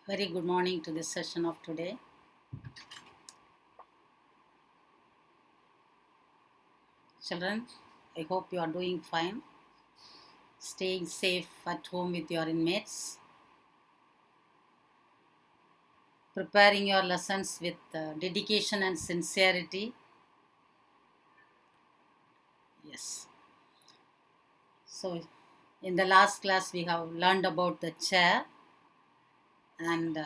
Very good morning to this session of today. Children, I hope you are doing fine, staying safe at home with your inmates, preparing your lessons with dedication and sincerity. Yes. So, in the last class, we have learned about the chair, and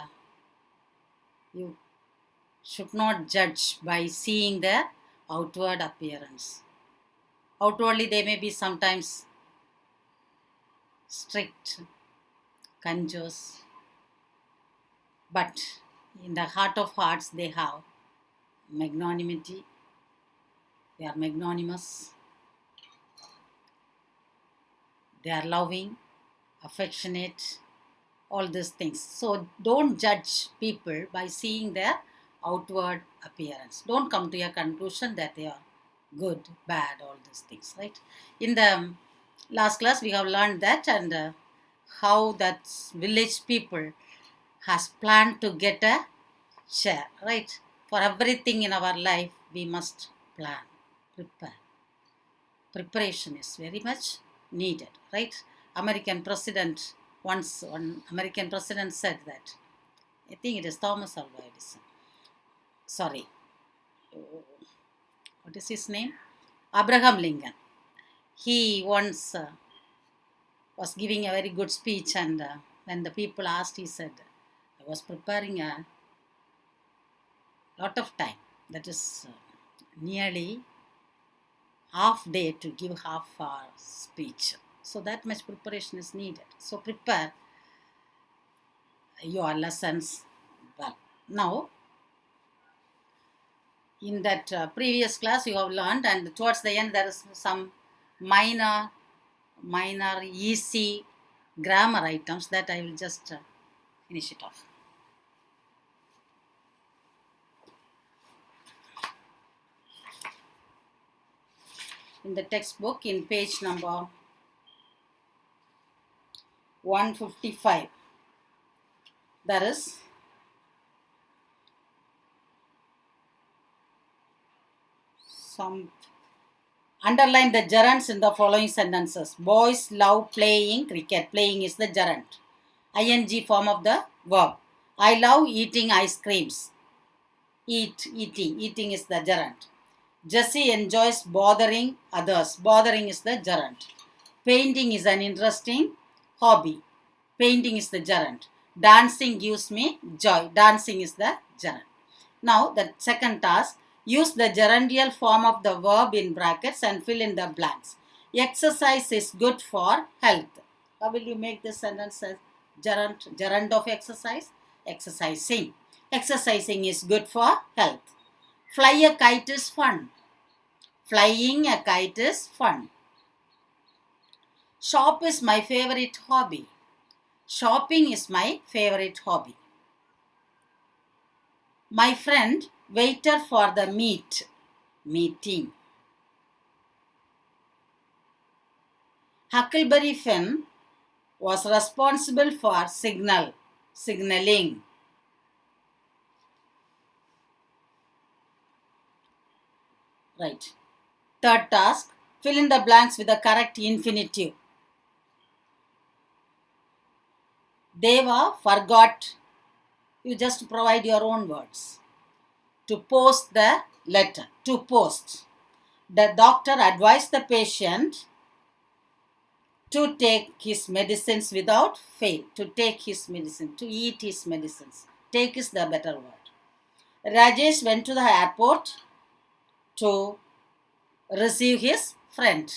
you should not judge by seeing their outward appearance. Outwardly, they may be sometimes strict, conscious, but in the heart of hearts, they have magnanimity, they are magnanimous, they are loving, affectionate, all these things. So don't judge people by seeing their outward appearance. Don't come to a conclusion that they are good, bad, all these things, right? In the last class, we have learned that and how that village people has planned to get a chair, right? For everything in our life, we must plan, prepare. Preparation is very much needed, right? One American president said that. I think it is Thomas Alva Edison. Sorry, what is his name? Abraham Lincoln. He once was giving a very good speech, and when the people asked, he said, "I was preparing a lot of time. That is nearly half day to give half hour speech. So that much preparation is needed. So prepare your lessons well. Now, in that previous class you have learned, and towards the end there is some minor easy grammar items that I will just finish it off. In the textbook, in page number 155, there is some underline the gerunds in the following sentences. Boys love playing cricket. Playing is the gerund. Ing form of the verb. I love eating ice creams. Eating is the gerund. Jesse enjoys bothering others. Bothering is the gerund. Painting is an interesting hobby. Painting is the gerund. Dancing gives me joy. Dancing is the gerund. Now, the second task, use the gerundial form of the verb in brackets and fill in the blanks. Exercise is good for health. How will you make this sentence as gerund of exercise? Exercising. Exercising is good for health. Fly a kite is fun. Flying a kite is fun. Shop is my favorite hobby. Shopping is my favorite hobby. My friend waited for the meeting. Huckleberry Finn was responsible for signaling. Right. Third task, fill in the blanks with the correct infinitive. Deva forgot. You just provide your own words. To post the letter. To post. The doctor advised the patient to take his medicines without fail. To take his medicine. To eat his medicines. Take is the better word. Rajesh went to the airport to receive his friend.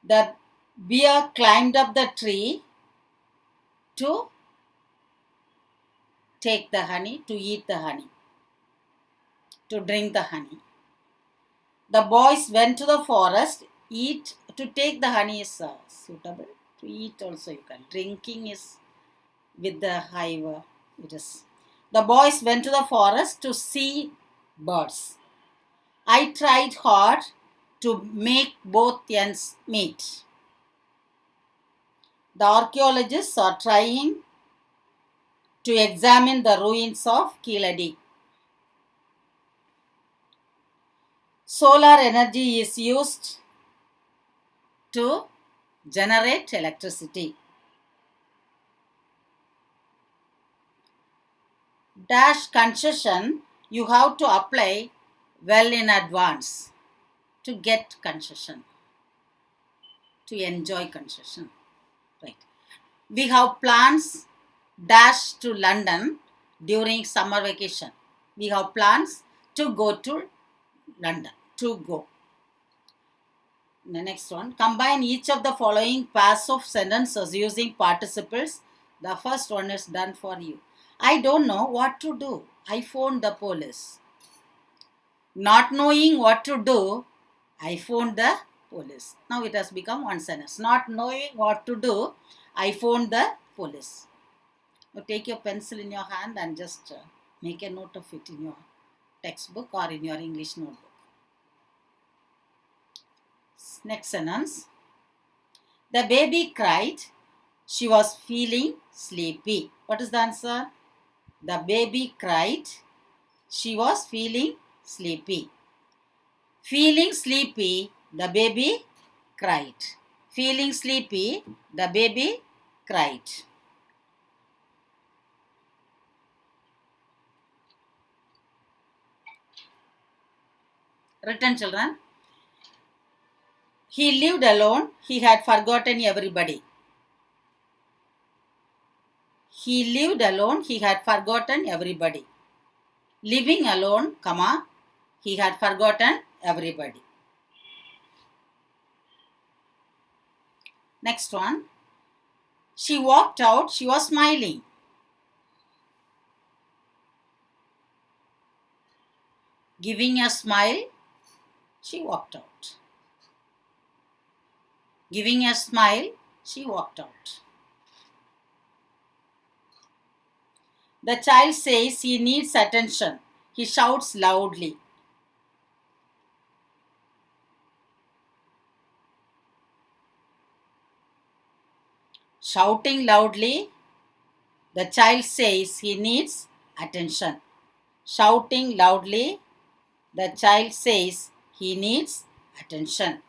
The bear climbed up the tree to take the honey, to eat the honey, to drink the honey. The boys went to the forest, to take the honey is suitable. To eat also you can. Drinking is with the hive. It is. The boys went to the forest to see birds. I tried hard to make both ends meet. The archaeologists are trying to examine the ruins of Kiladi. Solar energy is used to generate electricity. Dash concession you have to apply well in advance to get concession, to enjoy concession. Right. We have plans dash to London during summer vacation. We have plans to go to London, to go. The next one, combine each of the following pairs of sentences using participles. The first one is done for you. I don't know what to do. I phoned the police. Not knowing what to do, I phoned the police. Now it has become one sentence. Not knowing what to do, I phoned the police. Now take your pencil in your hand and just make a note of it in your textbook or in your English notebook. Next sentence. The baby cried. She was feeling sleepy. What is the answer? The baby cried. She was feeling sleepy. Feeling sleepy, the baby cried. Feeling sleepy, the baby cried. Written, children. He lived alone. He had forgotten everybody. He lived alone. He had forgotten everybody. Living alone, comma, he had forgotten everybody. Next one. She walked out. She was smiling. Giving a smile, she walked out. Giving a smile, she walked out. The child says he needs attention. He shouts loudly. Shouting loudly, the child says he needs attention. Shouting loudly, the child says he needs attention.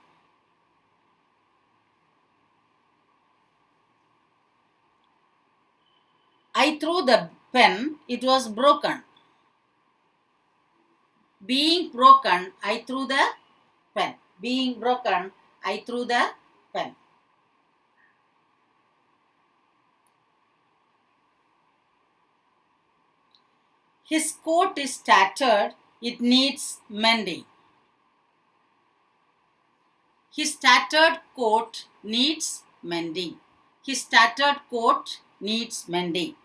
I threw the pen, it was broken. Being broken, I threw the pen. Being broken, I threw the pen. His coat is tattered, it needs mending. His tattered coat needs mending. His tattered coat needs mending.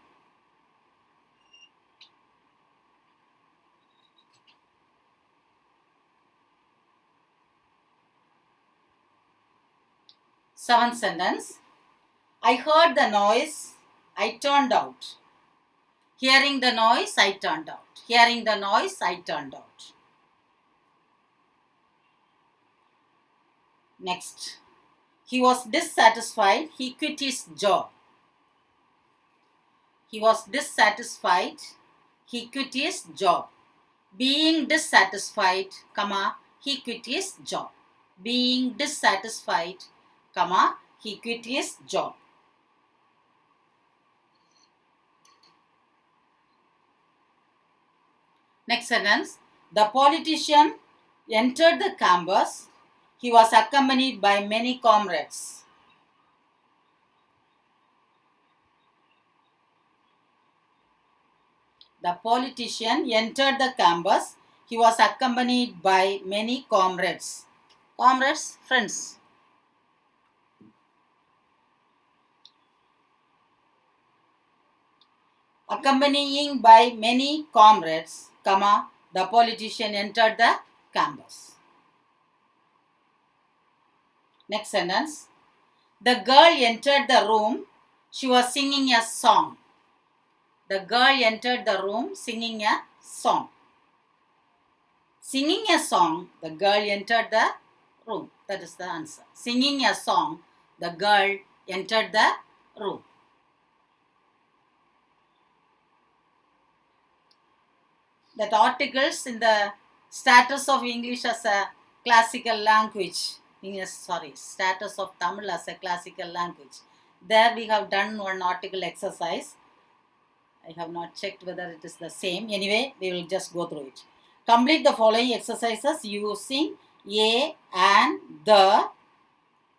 Seventh sentence. I heard the noise, I turned out. Hearing the noise, I turned out. Hearing the noise, I turned out. Next. He was dissatisfied, he quit his job. He was dissatisfied, he quit his job. Being dissatisfied, comma, he quit his job. Being dissatisfied, comma, he quit his job. Next sentence. The politician entered the campus. He was accompanied by many comrades. The politician entered the campus. He was accompanied by many comrades. Comrades, friends. Accompanying by many comrades, comma, the politician entered the campus. Next sentence. The girl entered the room. She was singing a song. The girl entered the room singing a song. Singing a song, the girl entered the room. That is the answer. Singing a song, the girl entered the room. That articles in the status of English as a classical language. Status of Tamil as a classical language. There we have done one article exercise. I have not checked whether it is the same. Anyway, we will just go through it. Complete the following exercises using a and the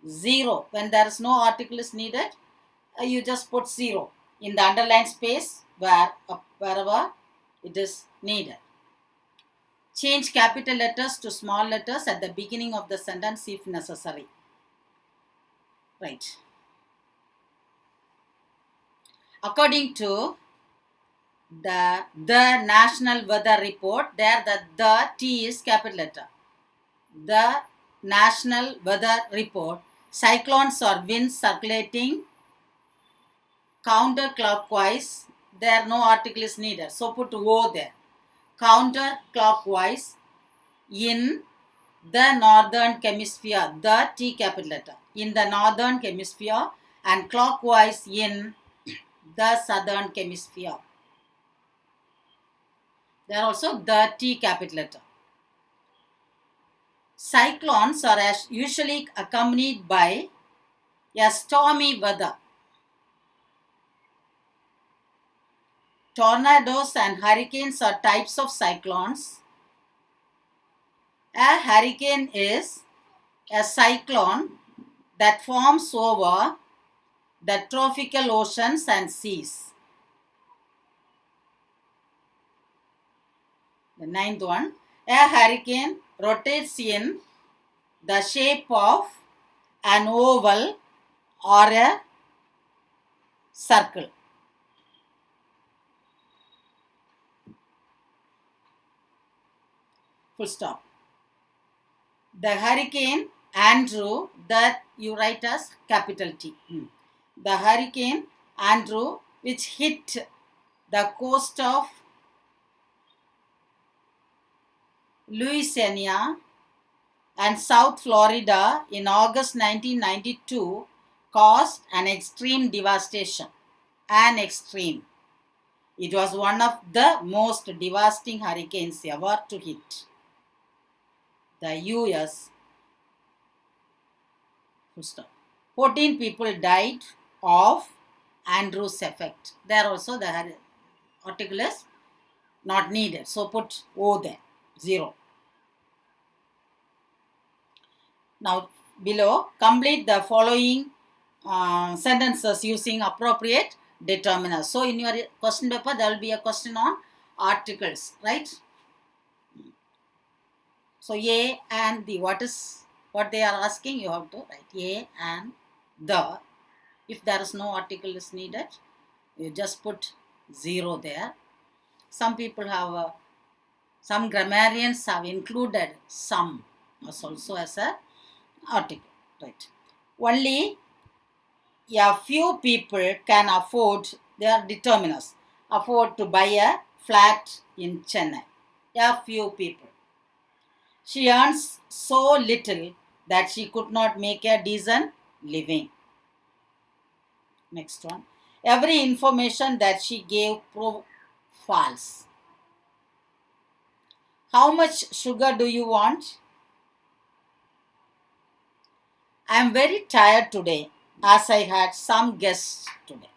0. When there is no article is needed, you just put 0 in the underlined space wherever it is needed. Change capital letters to small letters at the beginning of the sentence if necessary. Right. According to the National Weather Report, there the T is capital letter. The National Weather Report, cyclones or winds circulating counterclockwise. There no article is needed, so put O there. Counterclockwise in the northern hemisphere, the T capital letter, in the northern hemisphere, and clockwise in the southern hemisphere. There also the T capital letter. Cyclones are usually accompanied by a stormy weather. Tornadoes and hurricanes are types of cyclones. A hurricane is a cyclone that forms over the tropical oceans and seas. The ninth one, a hurricane rotates in the shape of an oval or a circle. Full stop. The hurricane Andrew, that you write as capital T. The hurricane Andrew, which hit the coast of Louisiana and South Florida in August 1992, caused an extreme devastation. It was one of the most devastating hurricanes ever to hit the US. 14 people died of Andrew's effect. There also the article is not needed, so put O there, 0. Now below, complete the following sentences using appropriate determiners. So in your question paper, there will be a question on articles, right? So A and the, what they are asking, you have to write A and the. If there is no article is needed, you just put 0 there. Some people have, some grammarians have included some as also as a article, right? Only a few people can afford, their determiners, afford to buy a flat in Chennai. A few people. She earns so little that she could not make a decent living. Next one. Every information that she gave proved false. How much sugar do you want? I am very tired today as I had some guests today.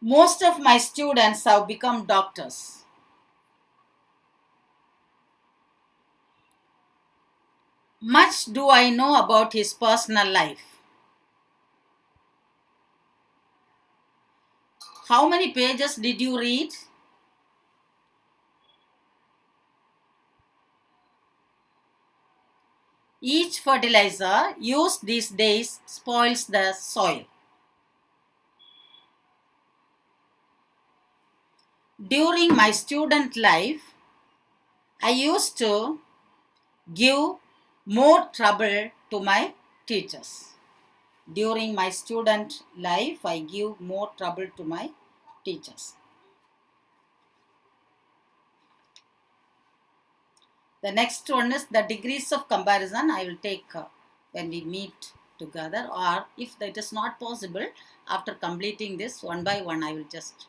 Most of my students have become doctors. Much do I know about his personal life. How many pages did you read? Each fertilizer used these days spoils the soil. During my student life, I used to give more trouble to my teachers. During my student life, I give more trouble to my teachers. The next one is the degrees of comparison. I will take when we meet together, or if that is not possible, after completing this one by one, I will just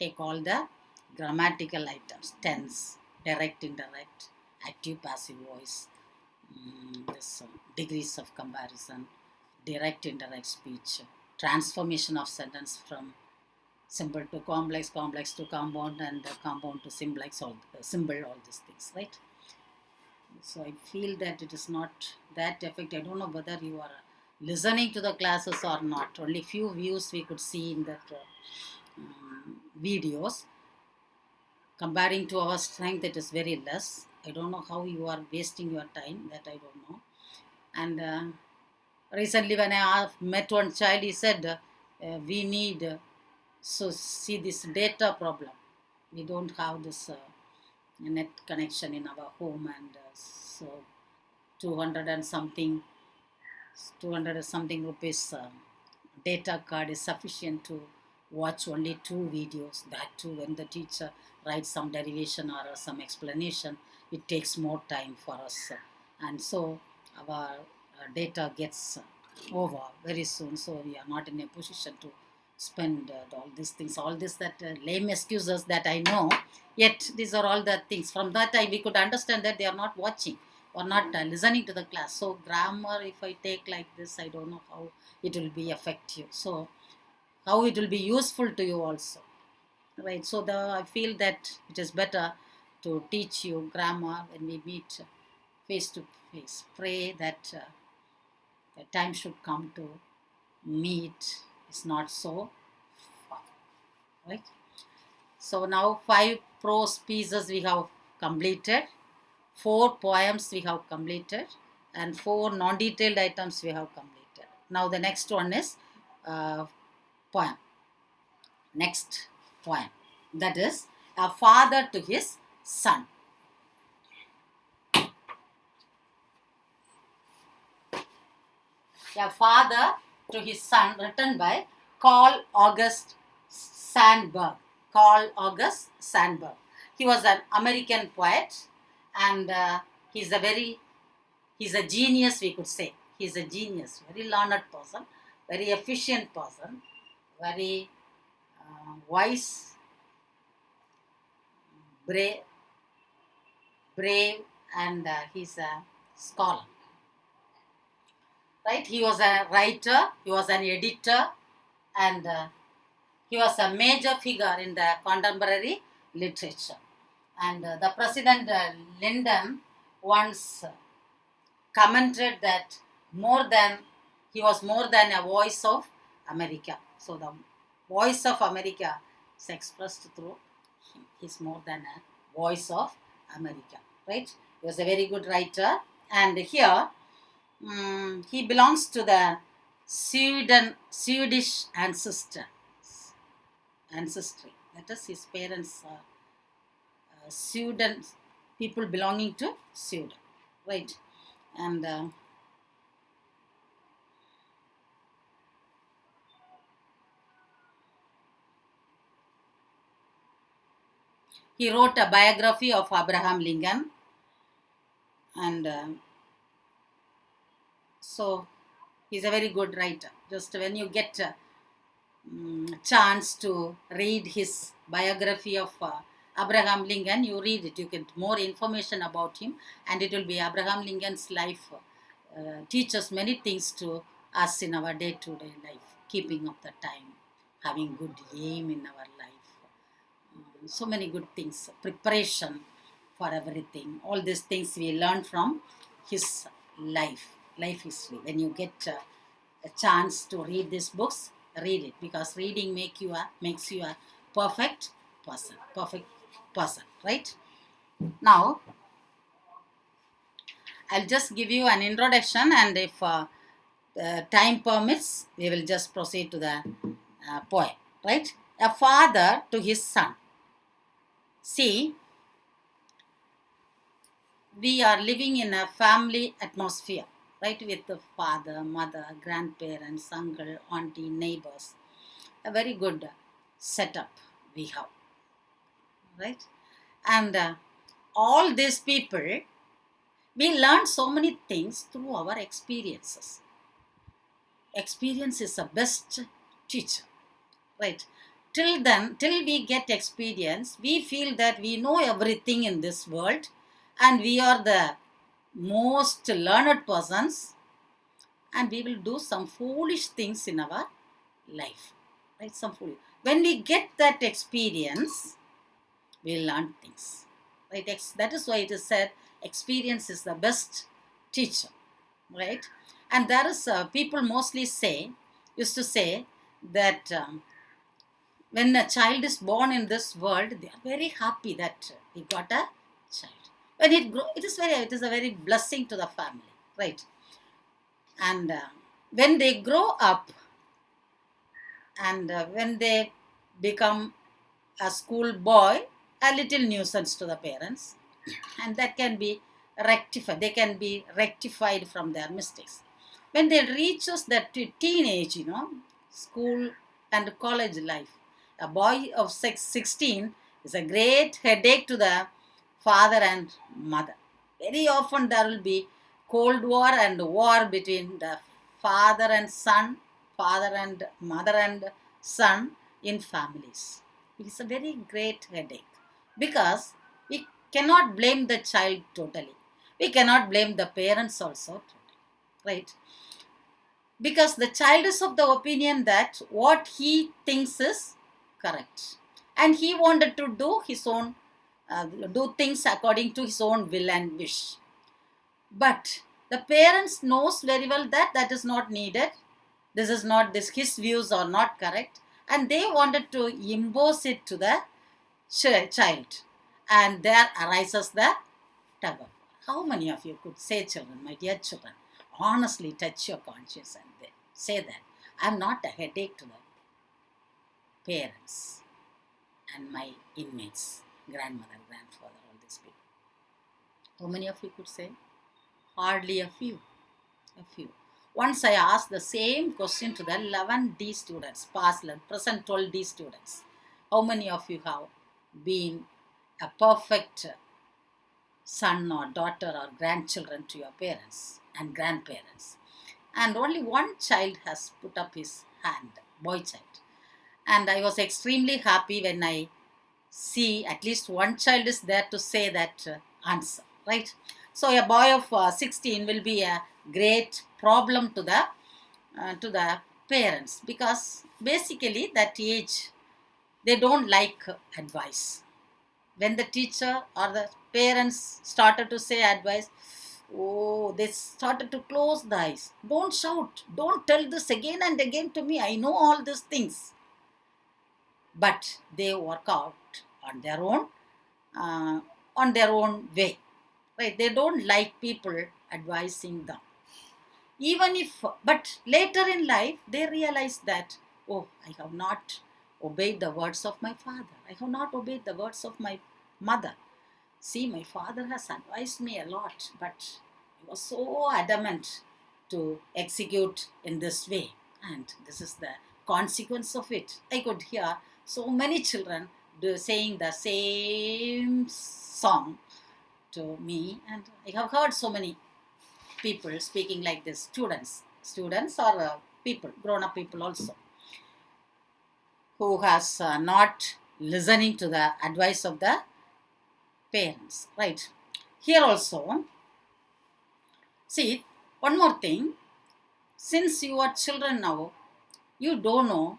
take all the grammatical items, tense, direct, indirect, active, passive voice, this degrees of comparison, direct, indirect speech, transformation of sentence from simple to complex, complex to compound, and compound to simplex, all symbol, all these things, right? So I feel that it is not that effective. I don't know whether you are listening to the classes or not. Only few views we could see in that videos. Comparing to our strength, it is very less. I don't know how you are wasting your time. That I don't know. And recently, when I met one child, he said, "We need so see this data problem. We don't have this net connection in our home, and so 200 and something 200 or something rupees data card is sufficient to watch only 2 videos. That too, when the teacher writes some derivation or some explanation, it takes more time for us, and so our data gets over very soon. So we are not in a position to spend all these things, all this that lame excuses that I know. Yet these are all the things. From that time, we could understand that they are not watching or not listening to the class. So grammar, if I take like this, I don't know how it will be effective. So how it will be useful to you also, right? So I feel that it is better to teach you grammar when we meet face to face. Pray that the time should come to meet. It's not so far, right? So now 5 prose pieces we have completed, 4 poems we have completed, and 4 non-detailed items we have completed. Now the next one is poem. Next poem, that is a father to his son. A father to his son, written by Carl August Sandburg. Carl August Sandburg. He was an American poet, and he's a genius, we could say. He's a genius, very learned person, very efficient person, very wise, brave, and he's a scholar. Right? He was a writer, he was an editor, and he was a major figure in the contemporary literature. And the President Lyndon once commented that he was more than a voice of America. So the voice of America is expressed through him. He's more than a voice of America, right? He was a very good writer, and here he belongs to the Swedish ancestry. That is, his parents are Sweden, people belonging to Sweden, right? And he wrote a biography of Abraham Lincoln, and so he's a very good writer. Just when you get a chance to read his biography of Abraham Lincoln, you read it, you get more information about him, and it will be Abraham Lincoln's life teaches many things to us in our day-to-day life, keeping up the time, having good aim in our life, so many good things, preparation for everything. All these things we learn from his life history. When you get a chance to read these books, read it, because reading makes you a perfect person, right? Now I'll just give you an introduction, and if time permits, we will just proceed to the poem, right? A father to his son. See, we are living in a family atmosphere, right? With the father, mother, grandparents, uncle, auntie, neighbors. A very good setup we have, right? And all these people, we learn so many things through our experiences. Experience is the best teacher, right? till then, till we get experience, we feel that we know everything in this world and we are the most learned persons, and we will do some foolish things in our life. Right? Some foolish. When we get that experience, we learn things. Right? That is why it is said experience is the best teacher. Right? And there is people mostly used to say that when a child is born in this world, they are very happy that he got a child. When it grow, it is a very blessing to the family, right? And when they grow up and when they become a school boy, a little nuisance to the parents, and that can be rectified. They can be rectified from their mistakes. When they reaches that teenage, school and college life, a boy of 16 is a great headache to the father and mother. Very often there will be cold war and war between the father and son, father and mother and son in families. It is a very great headache because we cannot blame the child totally. We cannot blame the parents also, right? Because the child is of the opinion that what he thinks is correct, and he wanted to do his own, do things according to his own will and wish. But the parents knows very well that that is not needed. This is not this. His views are not correct, and they wanted to impose it to the child, and there arises the tug of war. How many of you could say, children, my dear children, honestly touch your conscience and say that I'm not a headache to the parents and my inmates, grandmother, grandfather, all these people? How many of you could say? Hardly a few. A few. Once I asked the same question to the 11D students, past, present 12D students. How many of you have been a perfect son or daughter or grandchildren to your parents and grandparents? And only one child has put up his hand, boy child. And I was extremely happy when I see at least one child is there to say that answer, right? So a boy of 16 will be a great problem to the parents, because basically that age they don't like advice. When the teacher or the parents started to say advice, oh, they started to close the eyes. Don't shout. Don't tell this again and again to me. I know all these things. But they work out on their own way. Right? They don't like people advising them. Even if, but later in life, they realize that, oh, I have not obeyed the words of my father. I have not obeyed the words of my mother. See, my father has advised me a lot, but he was so adamant to execute in this way. And this is the consequence of it. I could hear so many children saying the same song to me, and I have heard so many people speaking like this, students or people, grown-up people also, who has not listening to the advice of the parents, right? Here also, see, one more thing, since you are children now, you don't know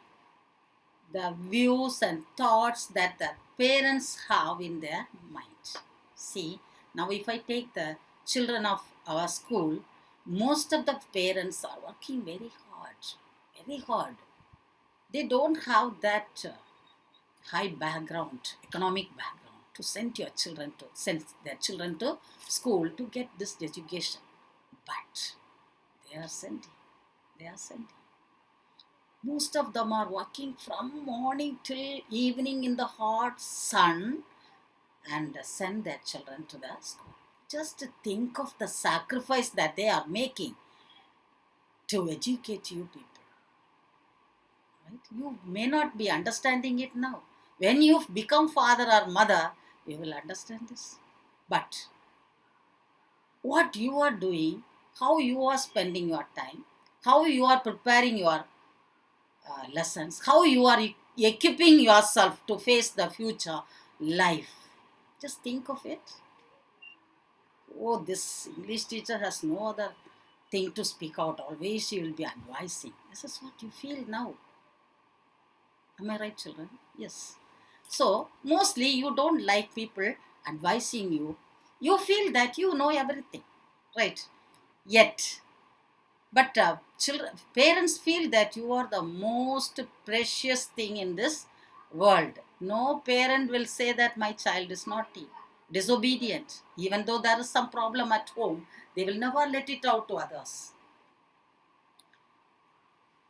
the views and thoughts that the parents have in their mind. See, now if I take the children of our school, most of the parents are working very hard, very hard. They don't have that high background, economic background to send their children to school to get this education. But they are sending. They are sending. Most of them are working from morning till evening in the hot sun and send their children to the school. Just think of the sacrifice that they are making to educate you people. Right? You may not be understanding it now. When you become father or mother, you will understand this. But what you are doing, how you are spending your time, how you are preparing your lessons, how you are equipping yourself to face the future life. Just think of it. Oh, this English teacher has no other thing to speak out. Always she will be advising. This is what you feel now. Am I right, children? Yes. So, mostly you don't like people advising you. You feel that you know everything, right? Yet, but children, parents feel that you are the most precious thing in this world. No parent will say that my child is naughty, disobedient. Even though there is some problem at home, they will never let it out to others,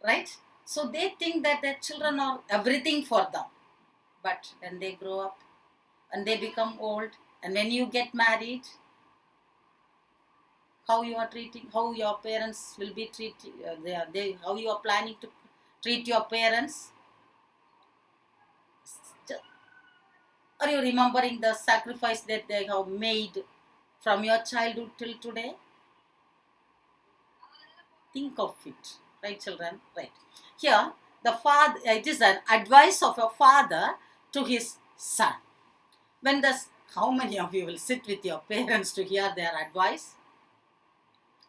right? So they think that their children are everything for them. But when they grow up and they become old, and when you get married, how you are treating, how your parents will be treating, how you are planning to treat your parents. Are you remembering the sacrifice that they have made from your childhood till today? Think of it, right, children? Right. Here, the father, it is an advice of a father to his son. When the, how many of you will sit with your parents to hear their advice?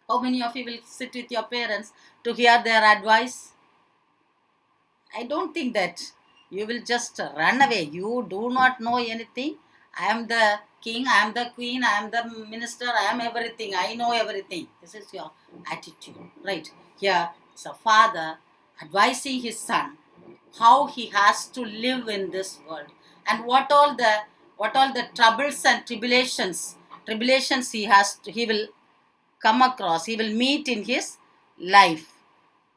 How many of you will sit with your parents to hear their advice? I don't think that you will just run away. You do not know anything. I am the king, I am the queen, I am the minister, I am everything, I know everything. This is your attitude, right? Here is a father advising his son how he has to live in this world, and what all the troubles and tribulations he will come across, he will meet in his life.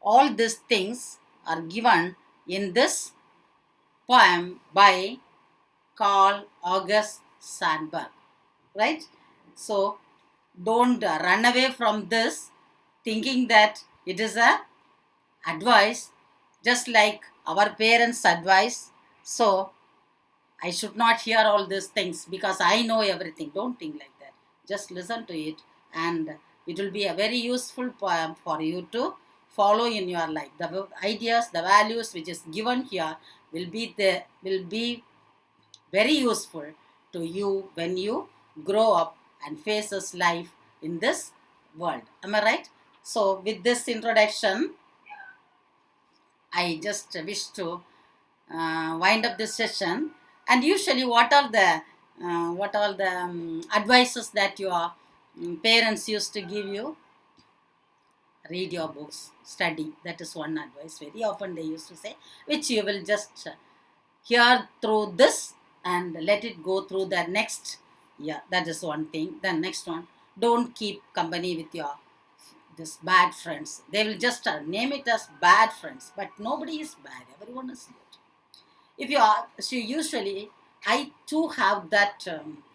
All these things are given in this poem by Carl August Sandburg, right? So don't run away from this thinking that it is a advice just like our parents advice. So I should not hear all these things because I know everything. Don't think like that. Just listen to it, and it will be a very useful poem for you to follow in your life. The ideas, the values which is given here will be very useful to you when you grow up and faces life in this world. Am I right? So with this introduction, I just wish to wind up this session. And usually, what are the advices that your parents used to give you? Read your books, study. That is one advice. Very often they used to say, which you will just hear through this and let it go through the next. Yeah, that is one thing. Then next one, don't keep company with your this bad friends. They will just name it as bad friends, but nobody is bad. Everyone is good. If you are, so usually I too have that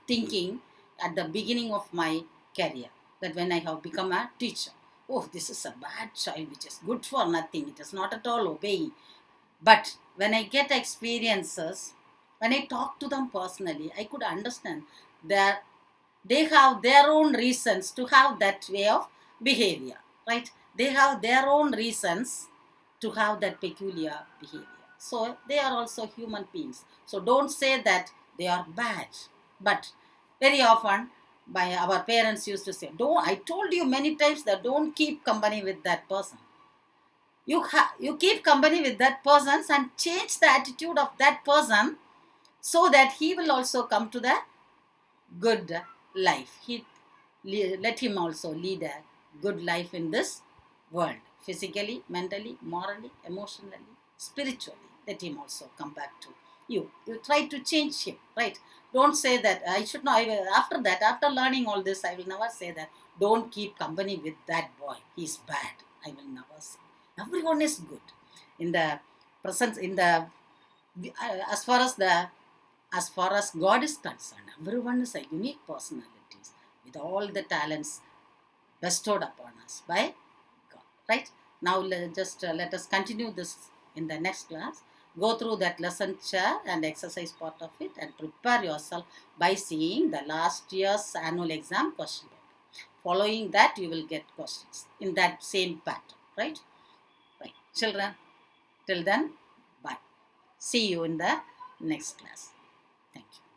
thinking at the beginning of my career, that when I have become a teacher, oh, this is a bad child which is good for nothing, it is not at all obeying. But when I get experiences, when I talk to them personally, I could understand that they have their own reasons to have that way of behavior, right? They have their own reasons to have that peculiar behavior. So they are also human beings. So don't say that they are bad. But very often, by our parents used to say, "Don't." I told you many times that don't keep company with that person. You keep company with that person and change the attitude of that person so that he will also come to the good life. Let him also lead a good life in this world, physically, mentally, morally, emotionally, spiritually. Let him also come back to you. You try to change him, right? Don't say that I should not. After that, after learning all this, I will never say that. Don't keep company with that boy. He's bad. I will never say. Everyone is good. In the presence, in the as far as the as far as God is concerned, everyone is a unique personality with all the talents bestowed upon us by God. Right? Now let us continue this in the next class. Go through that lesson chair and exercise part of it and prepare yourself by seeing the last year's annual exam question paper. Following that, you will get questions in that same pattern. Right? Right. Children, till then, bye. See you in the next class. Thank you.